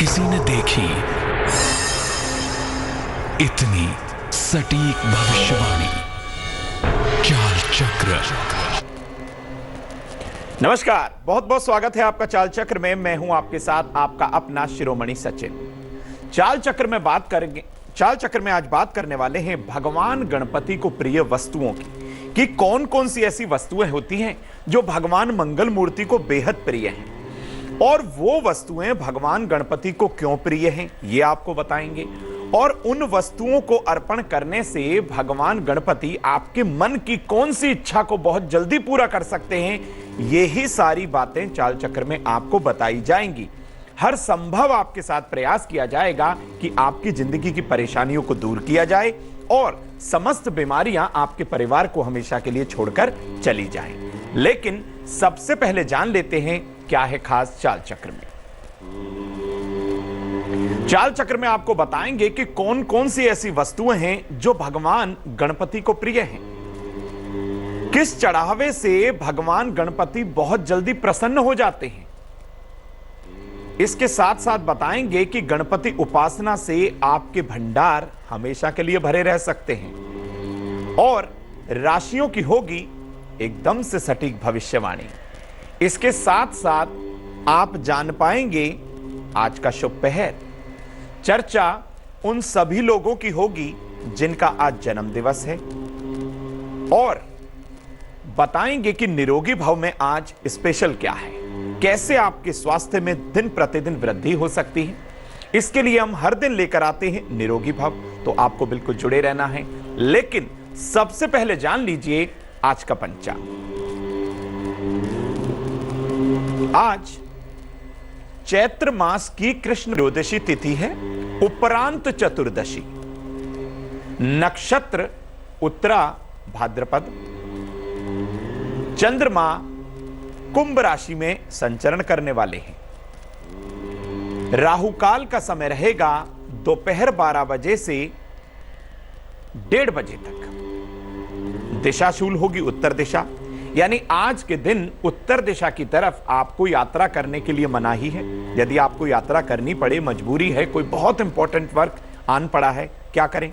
किसी ने देखी इतनी सटीक भविष्यवाणी। चाल चक्र। नमस्कार, बहुत बहुत स्वागत है आपका चाल चक्र में। मैं हूं आपके साथ आपका अपना शिरोमणि सचिन। चाल चक्र में आज बात करने वाले हैं भगवान गणपति को प्रिय वस्तुओं की, कि कौन कौन सी ऐसी वस्तुएं होती हैं जो भगवान मंगल मूर्ति को बेहद प्रिय हैं, और वो वस्तुएं भगवान गणपति को क्यों प्रिय हैं ये आपको बताएंगे। और उन वस्तुओं को अर्पण करने से भगवान गणपति आपके मन की कौन सी इच्छा को बहुत जल्दी पूरा कर सकते हैं, यही सारी बातें चाल चक्र में आपको बताई जाएंगी। हर संभव आपके साथ प्रयास किया जाएगा कि आपकी जिंदगी की परेशानियों को दूर किया जाए और समस्त बीमारियां आपके परिवार को हमेशा के लिए छोड़कर चली जाएं। लेकिन सबसे पहले जान लेते हैं क्या है खास चाल चक्र में। चाल चक्र में आपको बताएंगे कि कौन कौन सी ऐसी वस्तुएं हैं जो भगवान गणपति को प्रिय हैं, किस चढ़ावे से भगवान गणपति बहुत जल्दी प्रसन्न हो जाते हैं। इसके साथ साथ बताएंगे कि गणपति उपासना से आपके भंडार हमेशा के लिए भरे रह सकते हैं, और राशियों की होगी एकदम से सटीक भविष्यवाणी। इसके साथ साथ आप जान पाएंगे आज का शुभ पहर। चर्चा उन सभी लोगों की होगी जिनका आज जन्म दिवस है, और बताएंगे कि निरोगी भव में आज स्पेशल क्या है, कैसे आपके स्वास्थ्य में दिन प्रतिदिन वृद्धि हो सकती है। इसके लिए हम हर दिन लेकर आते हैं निरोगी भव, तो आपको बिल्कुल जुड़े रहना है। लेकिन सबसे पहले जान लीजिए आज का पंचांग। आज चैत्र मास की कृष्ण त्रयोदशी तिथि है, उपरांत चतुर्दशी, नक्षत्र उत्तरा भाद्रपद, चंद्रमा कुंभ राशि में संचरण करने वाले हैं। राहु काल का समय रहेगा दोपहर 12 बजे से 1:30 बजे तक। दिशाशूल होगी उत्तर दिशा, यानी आज के दिन उत्तर दिशा की तरफ आपको यात्रा करने के लिए मनाही है। यदि आपको यात्रा करनी पड़े, मजबूरी है, कोई बहुत इंपॉर्टेंट वर्क आन पड़ा है, क्या करें?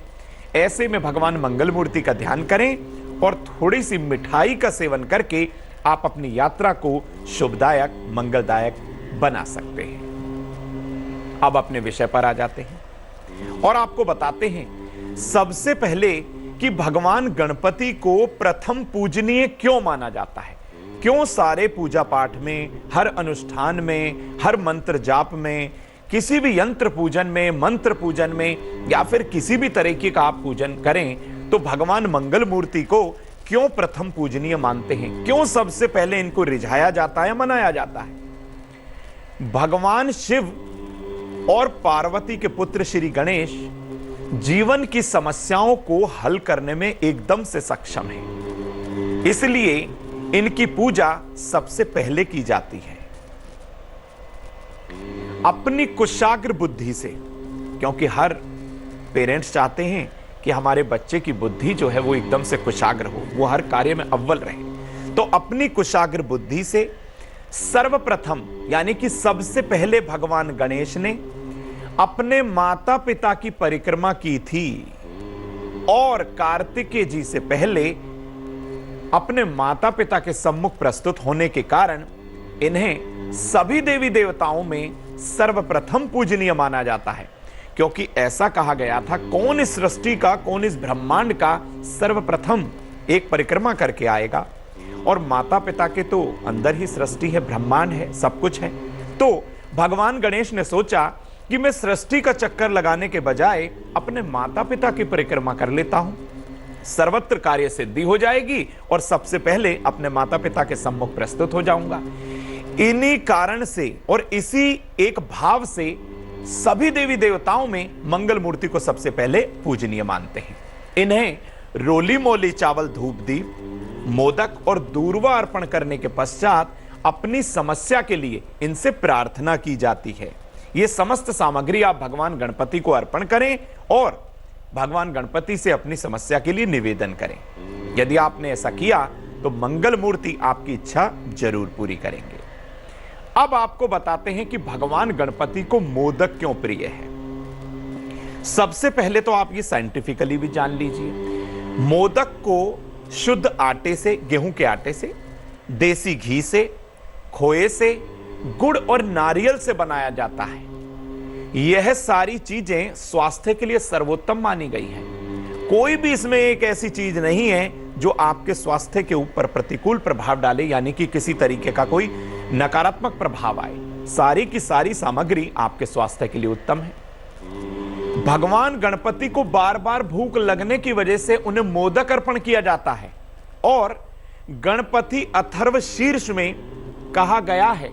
ऐसे में भगवान मंगल मूर्ति का ध्यान करें और थोड़ी सी मिठाई का सेवन करके आप अपनी यात्रा को शुभदायक, मंगलदायक बना सकते हैं। अब अपने विषय पर आ जाते हैं और आपको बताते हैं सबसे पहले कि भगवान गणपति को प्रथम पूजनीय क्यों माना जाता है। क्यों सारे पूजा पाठ में, हर अनुष्ठान में, हर मंत्र जाप में, किसी भी यंत्र पूजन में, मंत्र पूजन में, या फिर किसी भी तरीके का आप पूजन करें तो भगवान मंगल मूर्ति को क्यों प्रथम पूजनीय मानते हैं, क्यों सबसे पहले इनको रिझाया जाता है, मनाया जाता है। भगवान शिव और पार्वती के पुत्र श्री गणेश जीवन की समस्याओं को हल करने में एकदम से सक्षम है, इसलिए इनकी पूजा सबसे पहले की जाती है अपनी कुशाग्र बुद्धि से, क्योंकि हर पेरेंट्स चाहते हैं कि हमारे बच्चे की बुद्धि जो है वो एकदम से कुशाग्र हो, वो हर कार्य में अव्वल रहे। तो अपनी कुशाग्र बुद्धि से सर्वप्रथम, यानी कि सबसे पहले भगवान गणेश ने अपने माता पिता की परिक्रमा की थी, और कार्तिकेय जी से पहले अपने माता पिता के सम्मुख प्रस्तुत होने के कारण इन्हें सभी देवी देवताओं में सर्वप्रथम पूजनीय माना जाता है। क्योंकि ऐसा कहा गया था, कौन इस सृष्टि का, कौन इस ब्रह्मांड का सर्वप्रथम एक परिक्रमा करके आएगा, और माता पिता के तो अंदर ही सृष्टि है, ब्रह्मांड है, सब कुछ है। तो भगवान गणेश ने सोचा कि मैं सृष्टि का चक्कर लगाने के बजाय अपने माता पिता की परिक्रमा कर लेता हूं, सर्वत्र कार्य सिद्धि हो जाएगी और सबसे पहले अपने माता पिता के सम्मुख प्रस्तुत हो जाऊंगा। इन्हीं कारण से और इसी एक भाव से सभी देवी देवताओं में मंगल मूर्ति को सबसे पहले पूजनीय मानते हैं। इन्हें रोली मोली चावल, धूप दीप, मोदक और दूर्वा अर्पण करने के पश्चात अपनी समस्या के लिए इनसे प्रार्थना की जाती है। ये समस्त सामग्री आप भगवान गणपति को अर्पण करें और भगवान गणपति से अपनी समस्या के लिए निवेदन करें। यदि आपने ऐसा किया तो मंगल मूर्ति आपकी इच्छा जरूर पूरी करेंगे। अब आपको बताते हैं कि भगवान गणपति को मोदक क्यों प्रिय है। सबसे पहले तो आप ये साइंटिफिकली भी जान लीजिए। मोदक को शुद्ध आटे से, गेहूं के आटे से, देसी घी से, खोए से, गुड़ और नारियल से बनाया जाता है। यह सारी चीजें स्वास्थ्य के लिए सर्वोत्तम मानी गई हैं। कोई भी इसमें एक ऐसी चीज नहीं है जो आपके स्वास्थ्य के ऊपर प्रतिकूल प्रभाव डाले, यानी कि किसी तरीके का कोई नकारात्मक प्रभाव आए। सारी की सारी सामग्री आपके स्वास्थ्य के लिए उत्तम है। भगवान गणपति को बार बार भूख लगने की वजह से उन्हें मोदक अर्पण किया जाता है और गणपति अथर्व शीर्ष में कहा गया है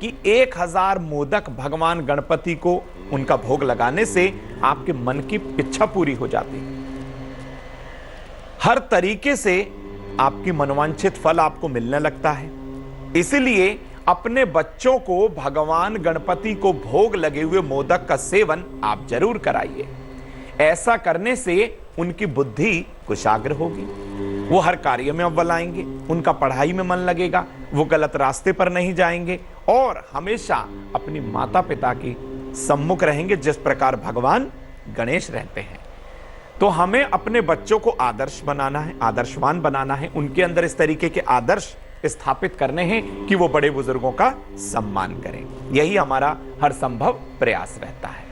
कि 1000 मोदक भगवान गणपति को उनका भोग लगाने से आपके मन की इच्छा पूरी हो जाती है। हर तरीके से आपकी मनोवांछित फल आपको मिलने लगता है। इसलिए अपने बच्चों को भगवान गणपति को भोग लगे हुए मोदक का सेवन आप जरूर कराइए। ऐसा करने से उनकी बुद्धि कुशाग्र होगी, वो हर कार्य में अव्वल आएंगे, उनका पढ़ाई में मन लगेगा, वो गलत रास्ते पर नहीं जाएंगे और हमेशा अपनी माता पिता की सम्मुख रहेंगे, जिस प्रकार भगवान गणेश रहते हैं। तो हमें अपने बच्चों को आदर्श बनाना है, आदर्शवान बनाना है, उनके अंदर इस तरीके के आदर्श स्थापित करने हैं कि वो बड़े बुजुर्गों का सम्मान करें। यही हमारा हर संभव प्रयास रहता है।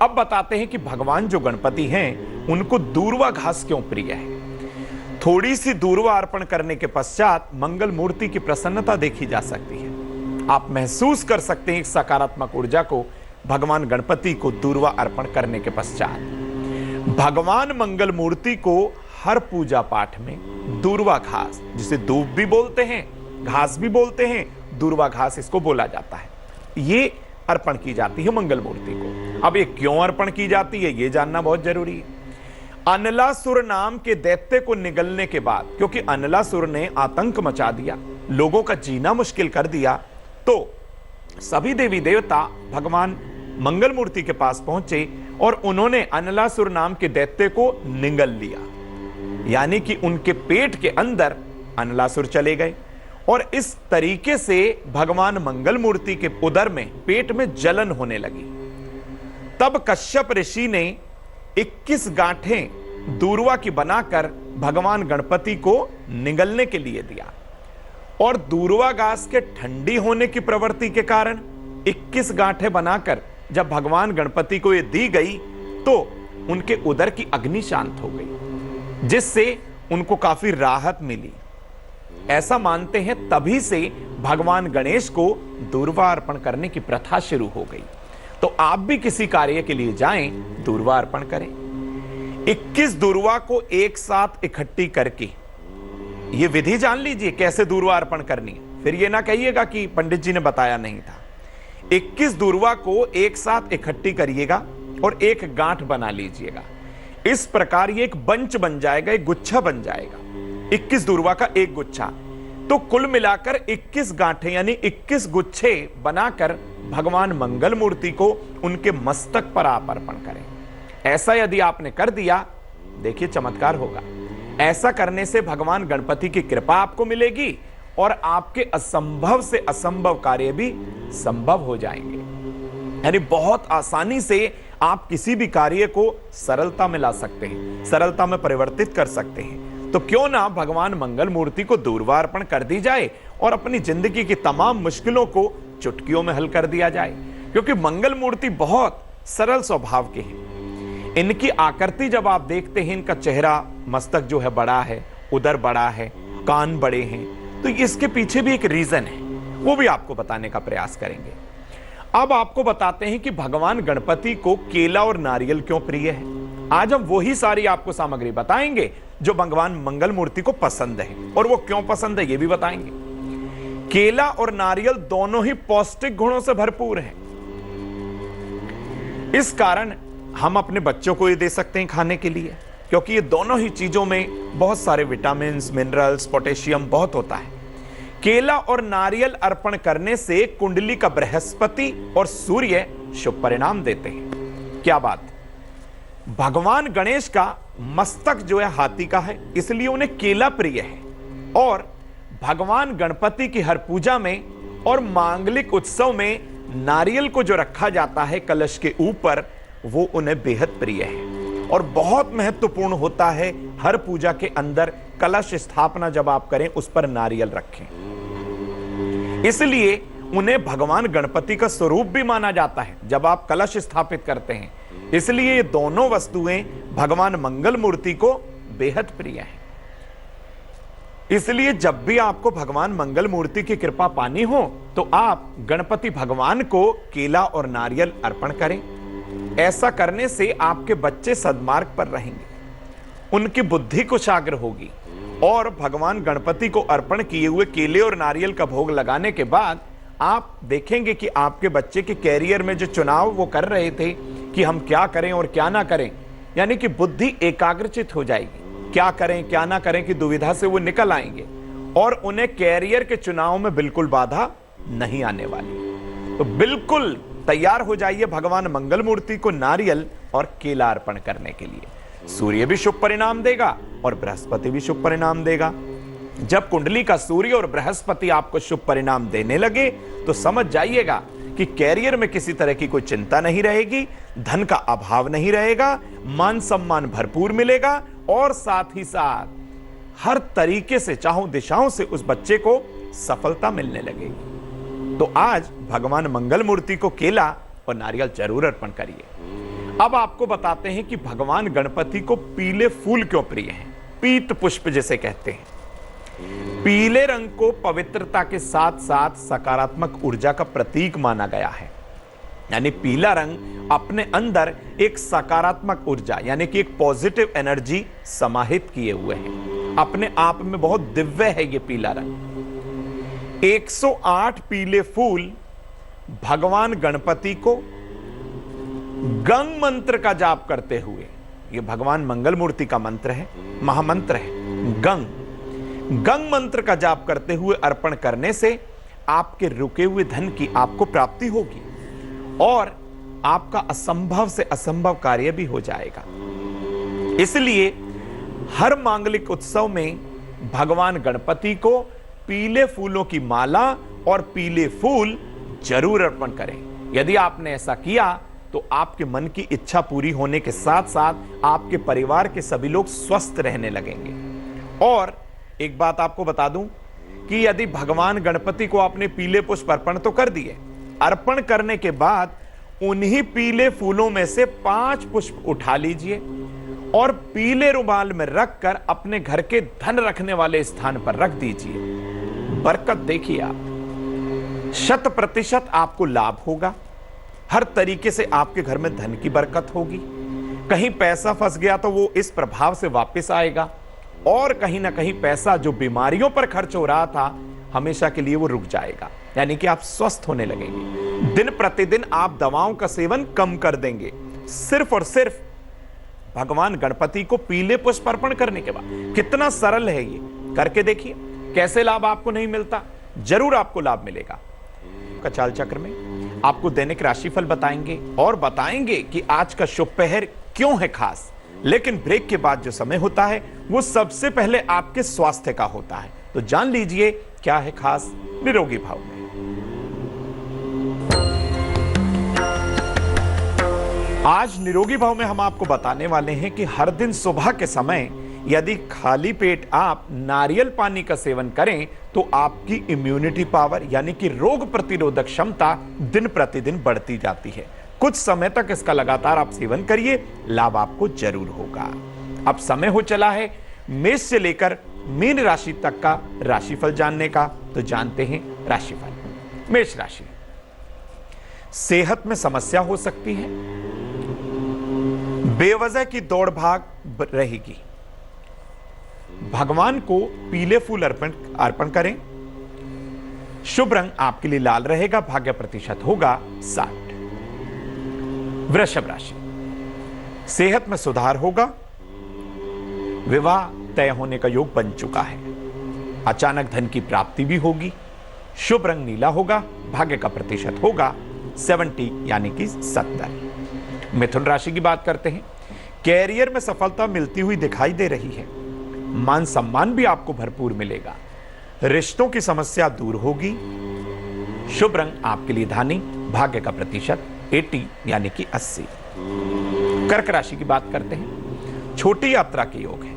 अब बताते हैं कि भगवान जो गणपति हैं उनको दूर्वा घास क्यों प्रिय है। थोड़ी सी दूर्वा अर्पण करने के पश्चात मंगल मूर्ति की प्रसन्नता देखी जा सकती है। आप महसूस कर सकते हैं एक सकारात्मक ऊर्जा को भगवान गणपति को दूर्वा अर्पण करने के पश्चात। भगवान मंगल मूर्ति को हर पूजा पाठ में दूर्वा घास, जिसे दूब भी बोलते हैं, घास भी बोलते हैं, दूर्वा घास इसको बोला जाता है, ये अर्पण की जाती है मंगल मूर्ति को। अब ये क्यों अर्पण की जाती है ये जानना बहुत जरूरी है। अनलासुर नाम के दैत्य को निगलने के बाद, क्योंकि अनलासुर ने आतंक मचा दिया, लोगों का जीना मुश्किल कर दिया, तो सभी देवी देवता भगवान मंगल मूर्ति के पास पहुंचे और उन्होंने अनलासुर नाम के दैत्य को निगल लिया, यानी कि उनके पेट के अंदर अनलासुर चले गए और इस तरीके से भगवान मंगल मूर्ति के उदर में, पेट में जलन होने लगी। तब कश्यप ऋषि ने 21 गांठें दूर्वा की बनाकर भगवान गणपति को निगलने के लिए दिया और दूर्वा घास के ठंडी होने की प्रवृत्ति के कारण 21 गांठें बनाकर जब भगवान गणपति को ये दी गई तो उनके उदर की अग्नि शांत हो गई, जिससे उनको काफी राहत मिली। ऐसा मानते हैं तभी से भगवान गणेश को दूर्वा अर्पण करने की प्रथा शुरू हो गई। तो आप भी किसी कार्य के लिए जाएं, दूर्वा अर्पण करें। 21 दूर्वा को एक साथ इकट्ठी करके, ये विधि जान लीजिए कैसे दूर्वा अर्पण करनी है, फिर ये ना कहिएगा कि पंडित जी ने बताया नहीं था। 21 दूर्वा को एक साथ इकट्ठी करिएगा और एक गांठ बना लीजिएगा। इस प्रकार ये एक बंच बन जाएगा, एक गुच्छा बन जाएगा, 21 दूर्वा का एक गुच्छा। तो कुल मिलाकर 21 गांठें यानी 21 गुच्छे बनाकर भगवान मंगल मूर्ति को उनके मस्तक पर आप अर्पण करें। ऐसा यदि आपने कर दिया, देखिए चमत्कार होगा। ऐसा करने से भगवान गणपति की कृपा आपको मिलेगी और आपके असंभव से असंभव कार्य भी संभव हो जाएंगे। यानी बहुत आसानी से आप किसी भी कार्य को सरलता में ला सकते हैं, सरलता में परिवर्तित कर सकते हैं। तो क्यों ना भगवान मंगल मूर्ति को दूर्वा अर्पण कर दी जाए और अपनी जिंदगी की तमाम मुश्किलों को चुटकियों में हल कर दिया जाए, क्योंकि मंगल मूर्ति बहुत सरल स्वभाव के हैं। इनकी आकृति जब आप देखते हैं, इनका चेहरा, मस्तक जो है बड़ा है, उदर बड़ा है, कान बड़े हैं, तो इसके पीछे भी एक रीजन है, वो भी आपको बताने का प्रयास करेंगे। अब आपको बताते हैं कि भगवान गणपति को केला और नारियल क्यों प्रिय है। आज हम वही सारी आपको सामग्री बताएंगे जो भगवान मंगल मूर्ति को पसंद है, और वो क्यों पसंद है ये भी बताएंगे। केला और नारियल दोनों ही पौष्टिक गुणों से भरपूर हैं। इस कारण हम अपने बच्चों को ये दे सकते हैं खाने के लिए, क्योंकि ये दोनों ही चीजों में बहुत सारे विटामिन, मिनरल्स, पोटेशियम बहुत होता है। केला और नारियल अर्पण करने से कुंडली का बृहस्पति और सूर्य शुभ परिणाम देते हैं। क्या बात। भगवान गणेश का मस्तक जो है हाथी का है, इसलिए उन्हें केला प्रिय है, और भगवान गणपति की हर पूजा में और मांगलिक उत्सव में नारियल को जो रखा जाता है कलश के ऊपर, वो उन्हें बेहद प्रिय है और बहुत महत्वपूर्ण होता है। हर पूजा के अंदर कलश स्थापना जब आप करें उस पर नारियल रखें, इसलिए उन्हें भगवान गणपति का स्वरूप भी माना जाता है जब आप कलश स्थापित करते हैं। इसलिए ये दोनों वस्तुएं भगवान मंगल मूर्ति को बेहद प्रिय हैं। इसलिए जब भी आपको भगवान मंगल मूर्ति की कृपा पानी हो तो आप गणपति भगवान को केला और नारियल अर्पण करें। ऐसा करने से आपके बच्चे सद्मार्ग पर रहेंगे, उनकी बुद्धि कुशाग्र होगी और भगवान गणपति को अर्पण किए हुए केले और नारियल का भोग लगाने के बाद आप देखेंगे कि आपके बच्चे के कैरियर में जो चुनाव वो कर रहे थे कि हम क्या करें और क्या ना करें, यानी कि बुद्धि एकाग्रचित हो जाएगी। क्या करें क्या ना करें की दुविधा से वो निकल आएंगे और उन्हें कैरियर के चुनाव में बिल्कुल बाधा नहीं आने वाली। तो बिल्कुल तैयार हो जाइए भगवान मंगल मूर्ति को नारियल और केला अर्पण करने के लिए। सूर्य भी शुभ परिणाम देगा और बृहस्पति भी शुभ परिणाम देगा। जब कुंडली का सूर्य और बृहस्पति आपको शुभ परिणाम देने लगे तो समझ जाइएगा कि कैरियर में किसी तरह की कोई चिंता नहीं रहेगी, धन का अभाव नहीं रहेगा, मान सम्मान भरपूर मिलेगा और साथ ही साथ हर तरीके से चाहों दिशाओं से उस बच्चे को सफलता मिलने लगेगी। तो आज भगवान मंगल मूर्ति को केला और नारियल जरूर अर्पण करिए। अब आपको बताते हैं कि भगवान गणपति को पीले फूल क्यों प्रिय हैं। पीत पुष्प जिसे कहते हैं। पीले रंग को पवित्रता के साथ साथ सकारात्मक ऊर्जा का प्रतीक माना गया है। यानी पीला रंग अपने अंदर एक सकारात्मक ऊर्जा यानी कि एक पॉजिटिव एनर्जी समाहित किए हुए है। अपने आप में बहुत दिव्य है ये पीला रंग। 108 पीले फूल भगवान गणपति को गंग मंत्र का जाप करते हुए, ये भगवान मंगल मूर्ति का मंत्र है, महामंत्र है गंग मंत्र का जाप करते हुए अर्पण करने से आपके रुके हुए धन की आपको प्राप्ति होगी और आपका असंभव से असंभव कार्य भी हो जाएगा। इसलिए हर मांगलिक उत्सव में भगवान गणपति को पीले फूलों की माला और पीले फूल जरूर अर्पण करें। यदि आपने ऐसा किया तो आपके मन की इच्छा पूरी होने के साथ साथ आपके परिवार के सभी लोग स्वस्थ रहने लगेंगे। और एक बात आपको बता दूं कि यदि भगवान गणपति को आपने पीले पुष्प अर्पण तो कर दिए, अर्पण करने के बाद उन्हीं पीले फूलों में से 5 पुष्प उठा लीजिए और पीले रुमाल में रखकर अपने घर के धन रखने वाले स्थान पर रख दीजिए। बरकत देखिए आप, 100% आपको लाभ होगा। हर तरीके से आपके घर में धन की बरकत होगी। कहीं पैसा फंस गया तो वो इस प्रभाव से वापस आएगा और कहीं ना कहीं पैसा जो बीमारियों पर खर्च हो रहा था हमेशा के लिए वो रुक जाएगा, यानी कि आप स्वस्थ होने लगेंगे। दिन प्रतिदिन आप दवाओं का सेवन कम कर देंगे, सिर्फ और सिर्फ भगवान गणपति को पीले पुष्प अर्पण करने के बाद। कितना सरल है ये, करके देखिए कैसे लाभ आपको नहीं मिलता, जरूर आपको लाभ मिलेगा। चाल चक्र में आपको दैनिक राशिफल बताएंगे और बताएंगे कि आज का शुभ पहर क्यों है खास। लेकिन ब्रेक के बाद जो समय होता है वो सबसे पहले आपके स्वास्थ्य का होता है, तो जान लीजिए क्या है खास निरोगी भाव में। आज निरोगी भाव में हम आपको बताने वाले हैं कि हर दिन सुबह के समय यदि खाली पेट आप नारियल पानी का सेवन करें तो आपकी इम्यूनिटी पावर यानी कि रोग प्रतिरोधक क्षमता दिन प्रतिदिन बढ़ती जाती है। कुछ समय तक इसका लगातार आप सेवन करिए, लाभ आपको जरूर होगा। अब समय हो चला है मेष से लेकर मीन राशि तक का राशिफल जानने का, तो जानते हैं राशिफल। मेष राशि, सेहत में समस्या हो सकती है, बेवजह की दौड़ भाग रहेगी। भगवान को पीले फूल अर्पण करें। शुभ रंग आपके लिए लाल रहेगा, भाग्य प्रतिशत होगा 60। वृषभ राशि, सेहत में सुधार होगा, विवाह तय होने का योग बन चुका है, अचानक धन की प्राप्ति भी होगी। शुभ रंग नीला होगा, भाग्य का प्रतिशत होगा 70 यानी कि 70। मिथुन राशि की बात करते हैं। कैरियर में सफलता मिलती हुई दिखाई दे रही है, मान सम्मान भी आपको भरपूर मिलेगा, रिश्तों की समस्या दूर होगी, शुभ रंग आपके लिए धानी, भाग्य का प्रतिशत 80 यानी कि 80। कर्क राशि की बात करते हैं। छोटी यात्रा के योग है,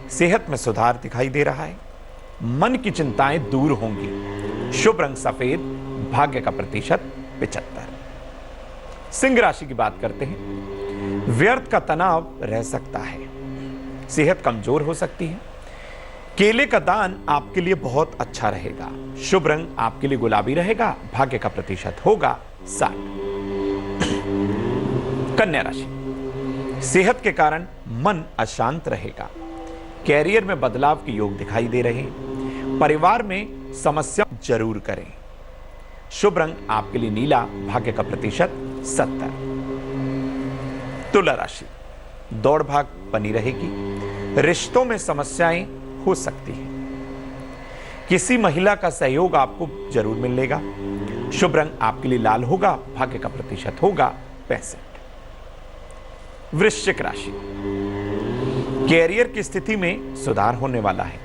सेहत में सुधार दिखाई दे रहा है, मन की चिंताएं दूर होंगी। शुभ रंग सफेद, भाग्य का प्रतिशत 75। सिंह राशि की बात करते हैं। व्यर्थ का तनाव रह सकता है, सेहत कमजोर हो सकती है। केले का दान आपके लिए बहुत अच्छा रहेगा। शुभ रंग आपके लिए गुलाबी रहेगा, भाग्य का प्रतिशत होगा 60। कन्या राशि, सेहत के कारण मन अशांत रहेगा, कैरियर में बदलाव के योग दिखाई दे रहे हैं। परिवार में समस्या जरूर करें। शुभ रंग आपके लिए नीला, भाग्य का प्रतिशत 70। तुला राशि, दौड़ भाग बनी रहेगी, रिश्तों में समस्याएं हो सकती हैं। किसी महिला का सहयोग आपको जरूर मिलेगा। शुभ रंग आपके लिए लाल होगा, भाग्य का प्रतिशत होगा 65। वृश्चिक राशि, कैरियर की स्थिति में सुधार होने वाला है,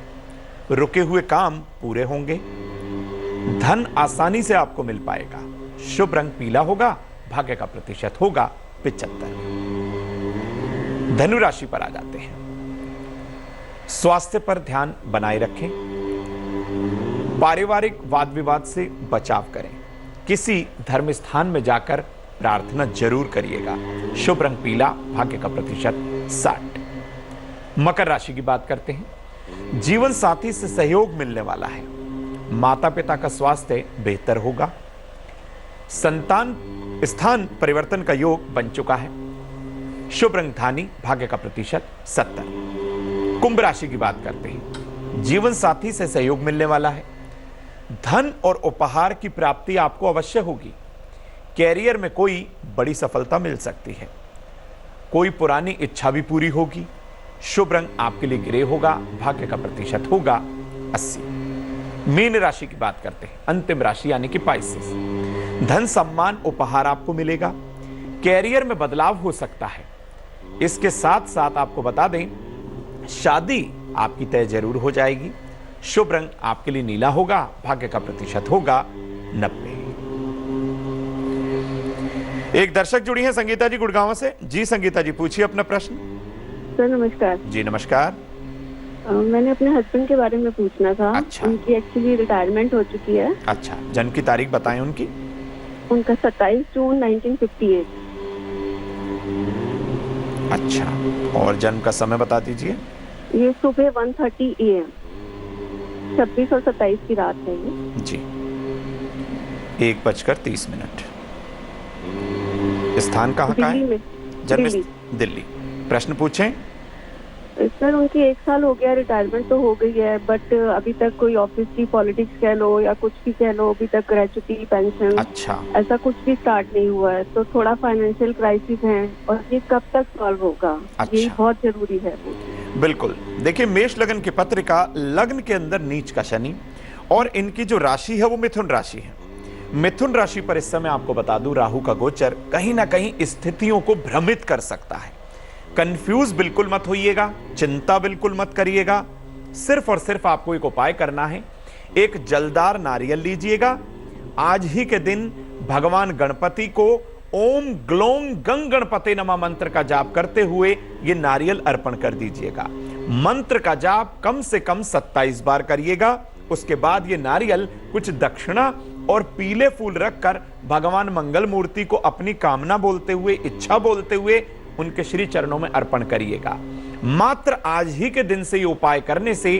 रुके हुए काम पूरे होंगे, धन आसानी से आपको मिल पाएगा। शुभ रंग पीला होगा, भाग्य का प्रतिशत होगा 75। धनु राशि पर आ जाते हैं। स्वास्थ्य पर ध्यान बनाए रखें, पारिवारिक वाद विवाद से बचाव करें, किसी धर्म स्थान में जाकर प्रार्थना जरूर करिएगा। शुभ रंग पीला, भाग्य का प्रतिशत 60। मकर राशि की बात करते हैं। जीवन साथी से सहयोग मिलने वाला है, माता पिता का स्वास्थ्य बेहतर होगा, संतान स्थान परिवर्तन का योग बन चुका है। शुभ रंग धानी, भाग्य का प्रतिशत 70। कुंभ राशि की बात करते हैं। जीवन साथी से सहयोग मिलने वाला है, धन और उपहार की प्राप्ति आपको अवश्य होगी। कैरियर में कोई बड़ी सफलता मिल सकती है, कोई पुरानी इच्छा भी पूरी होगी। शुभ रंग आपके लिए ग्रे होगा, भाग्य का प्रतिशत होगा 80। मीन राशि की बात करते हैं। अंतिम राशि यानी कि पाइसेस, धन सम्मान उपहार आपको मिलेगा, कैरियर में बदलाव हो सकता है। इसके साथ साथ आपको बता दें, शादी आपकी तय जरूर हो जाएगी। शुभ रंग आपके लिए नीला होगा, भाग्य का प्रतिशत होगा 90। एक दर्शक जुड़ी हैं संगीता जी गुड़गांव से। जी संगीता जी, पूछिए अपना प्रश्न। सर नमस्कार। जी नमस्कार। मैंने अपने हस्बैंड के बारे में पूछना था। अच्छा। उनकी एक्चुअली रिटायरमेंट हो चुकी है। अच्छा, जन्म की तारीख बताएं उनकी। उनका 27 जून 1958। अच्छा, और जन्म का समय बता दीजिए। ये सुबह 1:30 AM, 26 और 27 की रात है ये। जी, 1:30। स्थान कहाँ का दिल्ली है? में। जन्म दिल्ली। प्रश्न पूछें। सर उनकी 1 साल हो गया, रिटायरमेंट तो हो गई है, बट अभी तक कोई ऑफिस की पॉलिटिक्स कह लो या कुछ भी कह लो, अभी तक ग्रेचुटी पेंशन अच्छा, ऐसा कुछ भी स्टार्ट नहीं हुआ है। तो थोड़ा फाइनेंशियल क्राइसिस है और ये कब तक सॉल्व होगा? अच्छा। ये बहुत जरूरी है। बिल्कुल। देखिए, मेष लगन की पत्रिका, लग्न के अंदर नीच का शनि, और इनकी जो राशि है वो मिथुन राशि है। मिथुन राशि पर इस समय आपको बता दूं, राहु का गोचर कहीं ना कहीं स्थितियों को भ्रमित कर सकता है। कंफ्यूज बिल्कुल मत होइएगा, चिंता बिल्कुल मत करिएगा। सिर्फ और सिर्फ आपको एक उपाय करना है। एक जलदार नारियल लीजिएगा, आज ही के दिन भगवान गणपति को ओम ग्लोम गंग गणपते नमः मंत्र का जाप करते हुए ये नारियल अर्पण कर दीजिएगा। मंत्र का जाप कम से कम 27 बार करिएगा। उसके बाद ये नारियल कुछ दक्षिणा और पीले फूल रखकर भगवान मंगल मूर्ति को अपनी कामना बोलते हुए, इच्छा बोलते हुए उनके श्री चरणों में अर्पण करिएगा। मात्र आज ही के दिन से ये उपाय करने से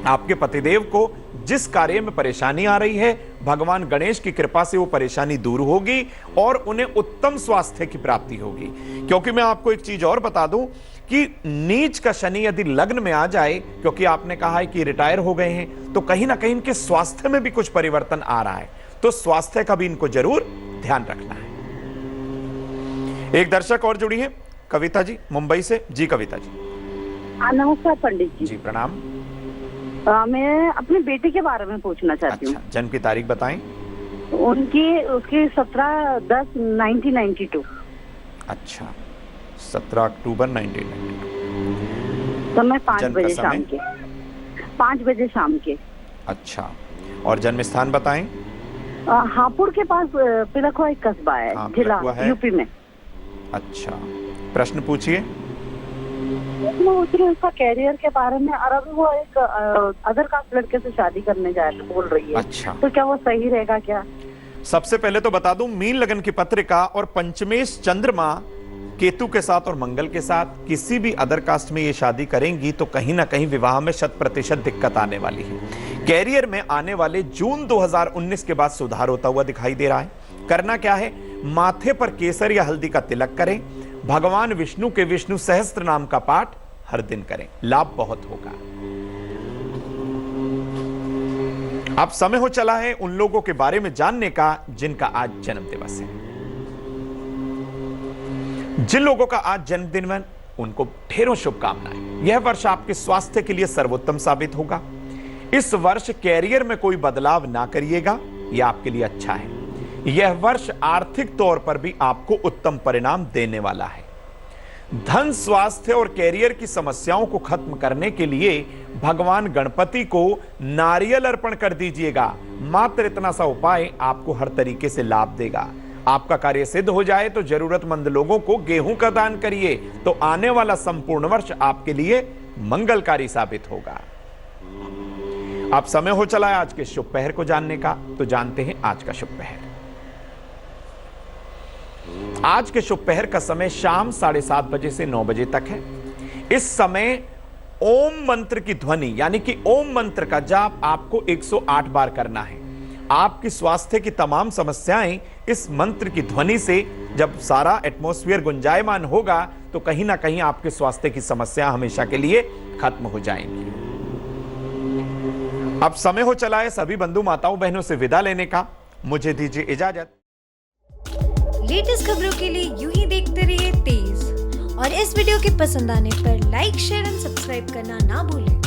आपके पतिदेव को जिस कार्य में परेशानी आ रही है, भगवान गणेश की कृपा से वो परेशानी दूर होगी और उन्हें उत्तम स्वास्थ्य की प्राप्ति होगी। क्योंकि मैं आपको एक चीज और बता दूं कि नीच का शनि यदि लग्न में आ जाए, क्योंकि आपने कहा है कि रिटायर हो गए हैं, तो कहीं ना कहीं इनके स्वास्थ्य में भी कुछ परिवर्तन आ रहा है, तो स्वास्थ्य का भी इनको जरूर ध्यान रखना है। एक दर्शक और जुड़ी है, कविता जी मुंबई से। जी कविता जी। नमस्कार पंडित जी। जी प्रणाम। मैं अपने बेटे के बारे में पूछना चाहती हूँ। अच्छा, जन्म की तारीख बताएं। उसकी 17/10/1992। अच्छा, 17 अक्टूबर 1992। समय 5 जन्म का बजे समय? शाम के। 5 बजे शाम के। अच्छा, और जन्म स्थान बताएं। हापुड़ के पास पिलखवा एक कस्बा है, हाँ, जिला पिलखवा है। यूपी में। अच्छा, प्रश्न पूछिए। मैं पूछ रही हूँ उसका कैरियर के बारे में, और अभी वो एक अदर कास्ट लड़के से शादी करने बोल रही है। अच्छा, तो क्या वो सही रहेगा क्या? सबसे पहले तो बता दूं, मीन लगन की पत्रिका और पंचमेश चंद्रमा केतु के साथ और मंगल के साथ किसी भी अदर कास्ट में ये शादी करेंगी तो कहीं ना कहीं विवाह में 100% दिक्कत आने वाली है। कैरियर में आने वाले जून 2019 के बाद सुधार होता हुआ दिखाई दे रहा है। करना क्या है, माथे पर केसर या हल्दी का तिलक करें, भगवान विष्णु के विष्णु सहस्त्र नाम का पाठ हर दिन करें, लाभ बहुत होगा। अब समय हो चला है उन लोगों के बारे में जानने का जिनका आज जन्म दिवस है। जिन लोगों का आज जन्मदिन है उनको ढेरों शुभकामनाएं। यह वर्ष आपके स्वास्थ्य के लिए सर्वोत्तम साबित होगा। इस वर्ष कैरियर में कोई बदलाव ना करिएगा, यह आपके लिए अच्छा है। यह वर्ष आर्थिक तौर पर भी आपको उत्तम परिणाम देने वाला है। धन, स्वास्थ्य और कैरियर की समस्याओं को खत्म करने के लिए भगवान गणपति को नारियल अर्पण कर दीजिएगा। मात्र इतना सा उपाय आपको हर तरीके से लाभ देगा। आपका कार्य सिद्ध हो जाए तो जरूरतमंद लोगों को गेहूं का दान करिए, तो आने वाला संपूर्ण वर्ष आपके लिए मंगलकारी साबित होगा। अब समय हो चला है आज के शुभ पहर को जानने का, तो जानते हैं आज का शुभ पहर। आज के शुभ पहर का समय शाम 7:30 बजे से 9 बजे तक है। इस समय ओम मंत्र की ध्वनि यानी कि ओम मंत्र का जाप आपको 108 बार करना है। आपकी स्वास्थ्य की तमाम समस्याएं इस मंत्र की ध्वनि से, जब सारा एटमॉस्फेयर गुंजायमान होगा तो कहीं ना कहीं आपके स्वास्थ्य की समस्या हमेशा के लिए खत्म हो जाएंगी। अब समय हो चला है सभी बंधु माताओं बहनों से विदा लेने का। मुझे दीजिए इजाजत। लेटेस्ट खबरों के लिए यूं ही देखते रहिए तेज, और इस वीडियो के पसंद आने पर लाइक, शेयर एंड सब्सक्राइब करना ना भूलें।